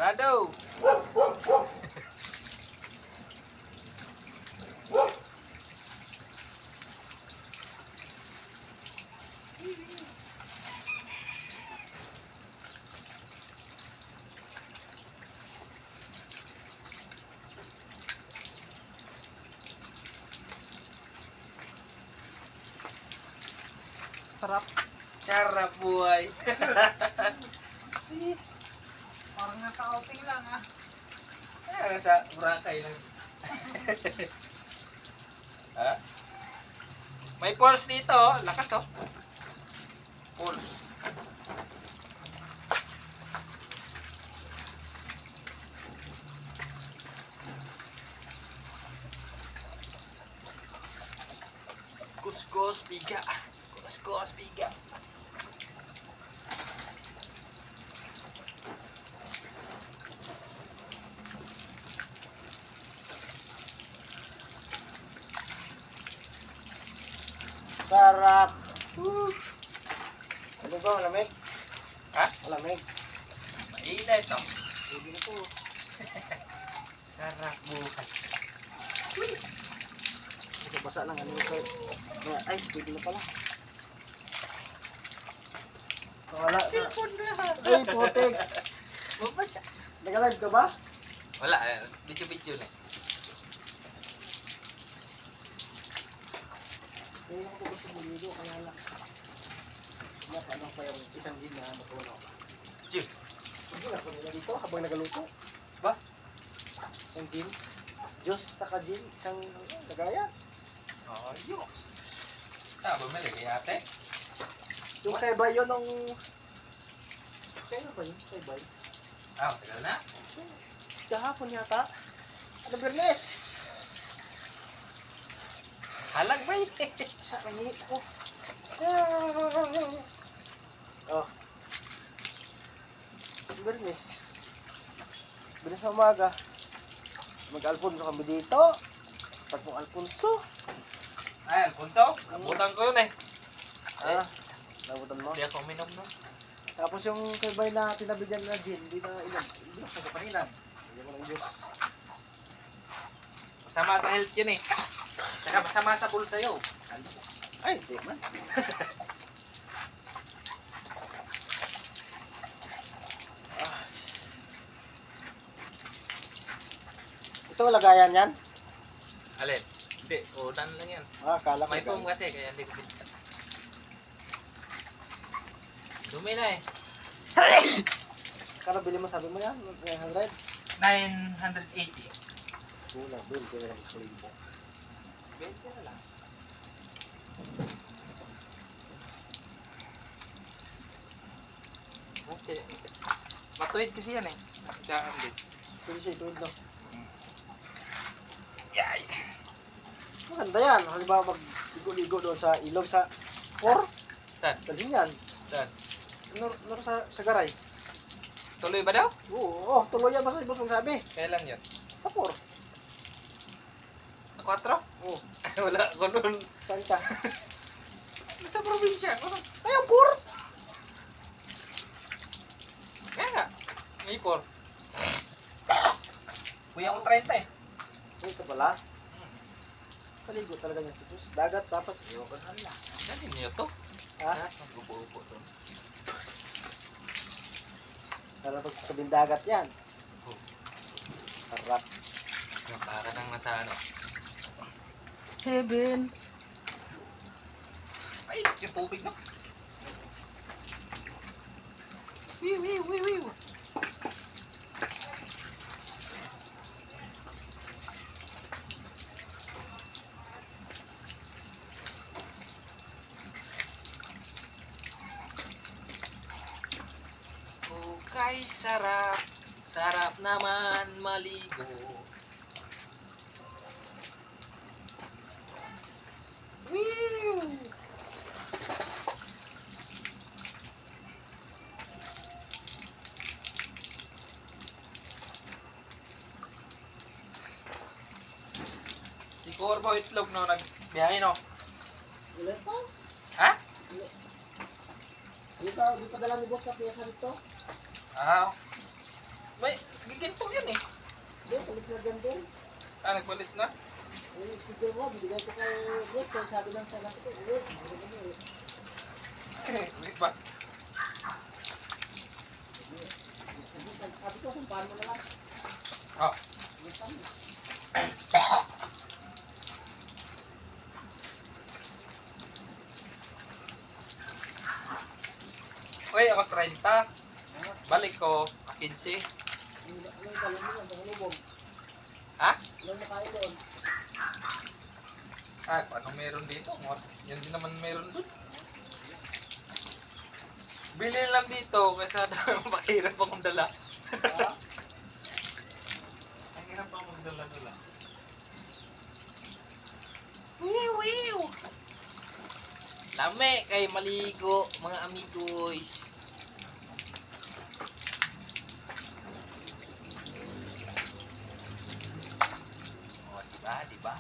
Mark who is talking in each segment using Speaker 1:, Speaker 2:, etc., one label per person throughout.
Speaker 1: Aduh.
Speaker 2: Sarap.
Speaker 1: Sarap buhay.
Speaker 2: Parang nasa outing lang ah.
Speaker 1: Sa Boracay lang. Ha? May pulse dito, oh. Lakas oh. Pulse. Kuskus biga. Kuskus biga.
Speaker 3: Sarap. Ano ba, malamig?
Speaker 1: Ha?
Speaker 3: Malamig.
Speaker 1: Mainit oh.
Speaker 3: Pwede na po.
Speaker 1: Sarap buhay.
Speaker 3: Ito basa lang ano ito. Ay, pwede na pala. Wala.
Speaker 1: Cellphone na.
Speaker 3: Ay, putik.
Speaker 1: Mabasa.
Speaker 3: Nag-live ka ba?
Speaker 1: Wala, video na.
Speaker 3: Hindi ko gusto mo dito, kaya lang. Kaya paano pa yung isang gin na matunaw?
Speaker 1: Jim.
Speaker 3: Hindi na po nila dito habang nagaluto.
Speaker 1: Ba?
Speaker 3: Isang gin. Diyos, saka gin. Isang lagaya.
Speaker 1: Ayos. Ah, bumili kay ate?
Speaker 3: Yung kaibay yun nung... Kaya ba yun? Kaibay?
Speaker 1: Ah, tagal na.
Speaker 3: Kahapon yata. Ano, Bernes?
Speaker 1: Halag ba yun?
Speaker 3: Sa kanit ko. Oh. Bernes. Bernes sa umaga. Mag-Alfonso kami dito. Pag mong Alfonso.
Speaker 1: Ay, Alfonso. Nabutan ko yun eh.
Speaker 3: Ah, nabutan mo.
Speaker 1: Hindi ako uminom no.
Speaker 3: Tapos yung kaibay na tinabigyan na gin, hindi na inom. Hindi na sa kanina. Hindi mo ng Diyos.
Speaker 1: Masama sa health yun eh. Saka masama sa bulsa yun.
Speaker 3: Ay, hindi man. Ah. Ito lagayan yan?
Speaker 1: Alin? Hindi, udan lang yan.
Speaker 3: Ah, kala ko.
Speaker 1: May foam kasi, kaya hindi ko pinta. Dumi na eh.
Speaker 3: Kano bili mo, sabi mo yan? 900?
Speaker 1: 980.
Speaker 3: Kulang, bili ko yan.
Speaker 1: 20 na lang. Okay. Matuwid kasi yan eh. Nakakaan din.
Speaker 3: Pwede siya ituwid, no?
Speaker 1: Yay!
Speaker 3: Maganda yan. Halimbawa mag-ligo-ligo doon sa ilog sa 4.
Speaker 1: Saan?
Speaker 3: Dalhin yan.
Speaker 1: Saan?
Speaker 3: Nur sa garay.
Speaker 1: Tuloy ba daw?
Speaker 3: Oo, tuloy yan. Basta ibang sabi.
Speaker 1: Kailan yun?
Speaker 3: Sa 4.
Speaker 1: Sa 4?
Speaker 3: Oo.
Speaker 1: Wala ko nun.
Speaker 3: Saan ka?
Speaker 1: Sa probinsya.
Speaker 3: Ayaw, 4.
Speaker 1: Kaya nga. May 4. Kuya ko 30 eh.
Speaker 3: Ito pala. Kaligo talaga niya sa Diyos. Dagat dapat.
Speaker 1: Ayoko na lang. Dali niyo to.
Speaker 3: Ha?
Speaker 1: Mag-upo-upo to.
Speaker 3: Para pag sabing dagat yan. Harap.
Speaker 1: Para nang nasa ano.
Speaker 3: Heaven.
Speaker 1: Ay, yung tubig no. Wiw. Kay sarap, sarap naman maligo. Wiw! Si Corvo itlog no, nagbiyahe no.
Speaker 3: Ilan pa?
Speaker 1: Ha?
Speaker 3: Di pa dala ni boss na piyasa dito?
Speaker 1: Ah. Giginto yun eh.
Speaker 3: Yes, ulit na dyan din.
Speaker 1: Ah, nagpalit na?
Speaker 3: Eh, sige mo, binigay ko kay Yes, kaya sabi lang sa natin ko, ulit, binigay mo eh.
Speaker 1: Ulit ba?
Speaker 3: Sabi ko, kung paano na lang.
Speaker 1: Oh.
Speaker 3: Ulit kami.
Speaker 1: Uy, ako 30. Balik ko, 15.
Speaker 3: Ano yung talong mo, ang lubog?
Speaker 1: Ha?
Speaker 3: Ano yung nakain doon?
Speaker 1: Ah, anong meron dito? Yan din naman meron dun. Bili lang dito kasi mahirap akong dala.
Speaker 3: Ha?
Speaker 1: Ang hirap akong dala-dala.
Speaker 4: Wiw! Lame kay maligo, mga amigos. Oh, diba?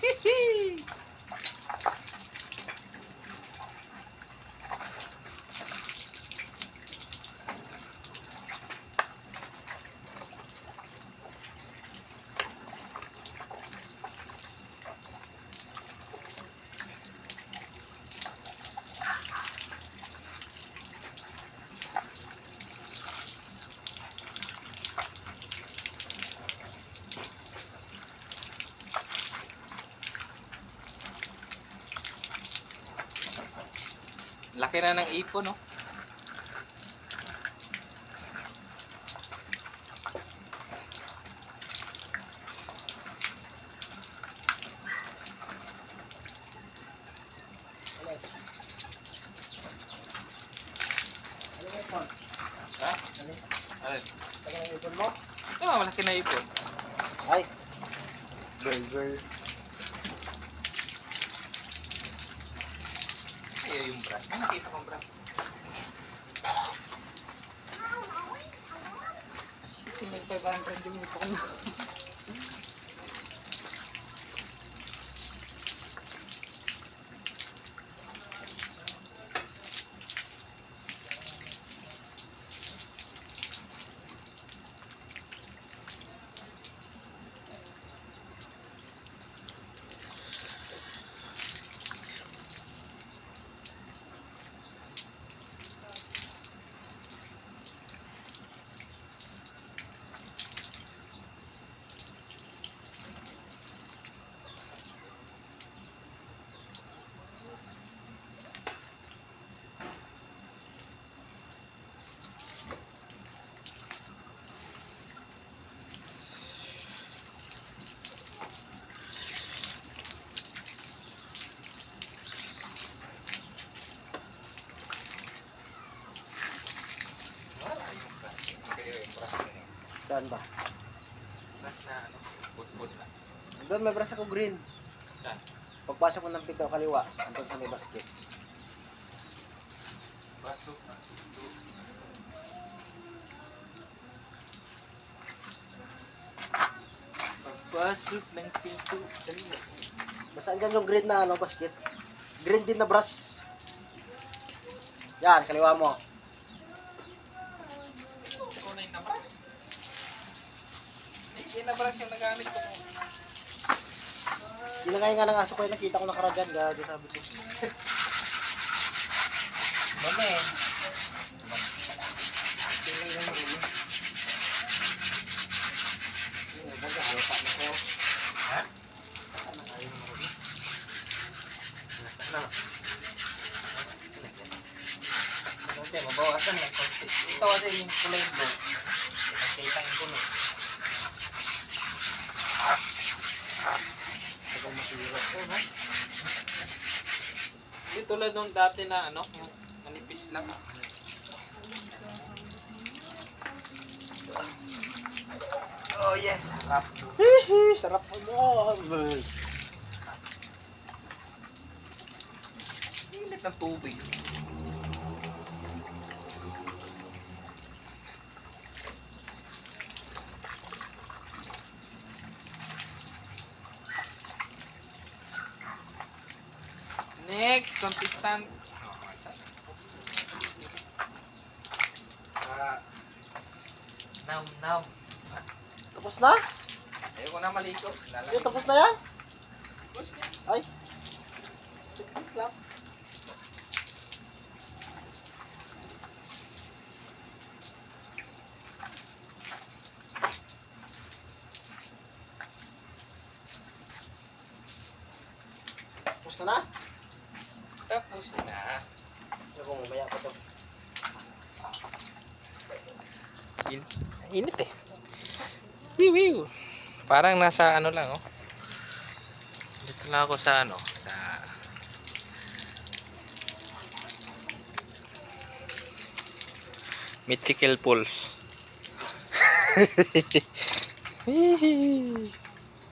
Speaker 4: Hihi!
Speaker 1: Laki na ng ipon, no?
Speaker 3: Ano yung ipon?
Speaker 1: Ha?
Speaker 3: Ano
Speaker 1: Alin?
Speaker 3: yung ipon mo?
Speaker 1: Ito nga, malaki na ipon.
Speaker 3: Ay,
Speaker 1: Burger. Ayaw yung bra. Ay, nakita kong bra.
Speaker 2: May 500 din ito ko.
Speaker 1: Wala yung bra. Kaya yung bra.
Speaker 3: saan ba?
Speaker 1: Bras na ano, bud-bud na.
Speaker 3: Doon may brass ako green.
Speaker 1: Saan?
Speaker 3: Pagpasok mo ng pinto kaliwa, andun sa may basket.
Speaker 1: Basok na.
Speaker 4: Pagpasok ng pinto.
Speaker 3: Basta andyan yung green na ano, basket. Green din na brass. Yan, kaliwa mo.
Speaker 1: Kunay na bras. Hindi na bras yung nagamit ko.
Speaker 3: Inangay nga ng aso ko yung nakita ko nakaragyan. Gado sabi ko.
Speaker 1: Mami.
Speaker 3: Baga, ayaw pa na ko.
Speaker 1: Ha?
Speaker 4: Ano? Kasi mabawasan ng konti. Ito kasi yung kulay blue. Nakita yung kulay.
Speaker 3: Tagal masira ko, ha?
Speaker 1: Hindi tulad nung dati na ano, yung manipis lang.
Speaker 4: Oh yes, harap.
Speaker 3: Hihi, sarap mo.
Speaker 1: Init ng tubig. Next contestant.
Speaker 4: Nam.
Speaker 3: Tapos na?
Speaker 1: Ayoko na maliko.
Speaker 3: Yung tapos na yan? Ay. Check lang. Tapos ka na?
Speaker 1: Tapos na.
Speaker 3: Ako, mamaya pa to.
Speaker 1: Init eh. Wiw. Parang nasa ano lang oh. Dito lang ako sa ano. Sa Mythical Pools.